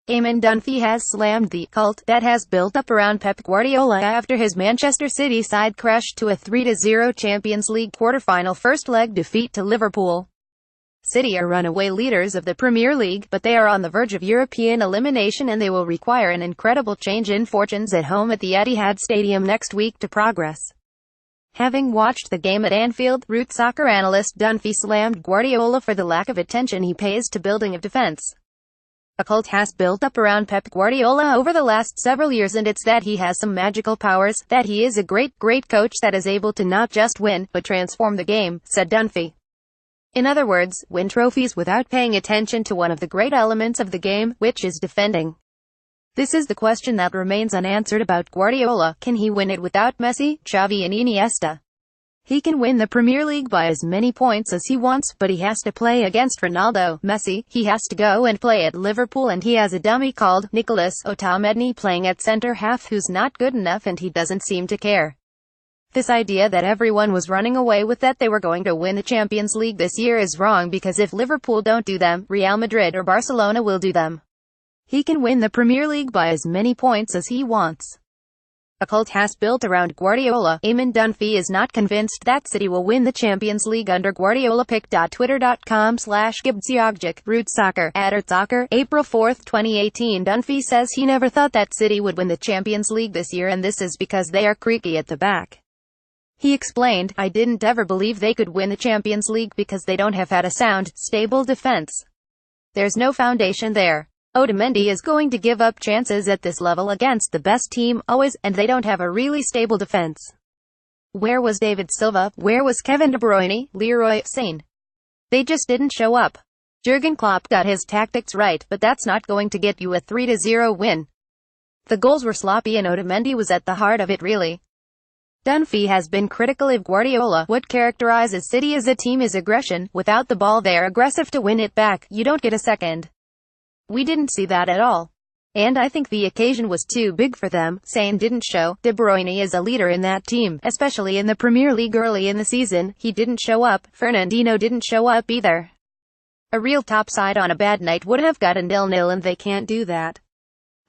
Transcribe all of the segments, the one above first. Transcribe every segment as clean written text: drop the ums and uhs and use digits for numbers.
Dunphy has slammed the cult that has built up around Pep Guardiola after his Manchester City side crashed to a 3-0 Champions League quarter-final first-leg defeat to Liverpool. City are runaway leaders of the Premier League, but they are on the verge of European elimination and they will require an incredible change in fortunes at home at the Etihad Stadium next week to progress. Having watched the game at Anfield, Root soccer analyst Dunphy slammed Guardiola for the lack of attention he pays to building a defense. A cult has built up around Pep Guardiola over the last several years, and it's that he has some magical powers, that he is a great coach that is able to not just win, but transform the game, said Dunphy. In other words, win trophies without paying attention to one of the great elements of the game, which is defending. This is the question that remains unanswered about Guardiola. Can he win it without Messi, Xavi and Iniesta? He can win the Premier League by as many points as he wants, but he has to play against Ronaldo, Messi, he has to go and play at Liverpool, and he has a dummy called Nicolas Otamendi playing at centre-half who's not good enough, and he doesn't seem to care. This idea that everyone was running away with, that they were going to win the Champions League this year, is wrong, because if Liverpool don't do them, Real Madrid or Barcelona will do them. He can win the Premier League by as many points as he wants. A cult has built around Guardiola. Dunphy is not convinced that City will win the Champions League under Guardiola. Pic.twitter.com/Gibziogjic, Root Soccer, @RootSoccer, April 4, 2018. Dunphy says he never thought that City would win the Champions League this year, and this is because they are creaky at the back. He explained, "I didn't ever believe they could win the Champions League because they don't have had a sound, stable defense. There's no foundation there. Otamendi is going to give up chances at this level against the best team, always, and they don't have a really stable defense. Where was David Silva? Where was Kevin De Bruyne, Leroy Sané? They just didn't show up. Jurgen Klopp got his tactics right, but that's not going to get you a 3-0 win. The goals were sloppy and Otamendi was at the heart of it, really." Dunphy has been critical of Guardiola. "What characterizes City as a team is aggression. Without the ball they're aggressive to win it back. You don't get a second. We didn't see that at all. And I think the occasion was too big for them. Sané didn't show. De Bruyne is a leader in that team, especially in the Premier League early in the season. He didn't show up. Fernandinho didn't show up either. A real top side on a bad night would have got a 0-0, and they can't do that."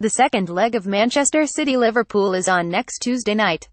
The second leg of Manchester City-Liverpool is on next Tuesday night.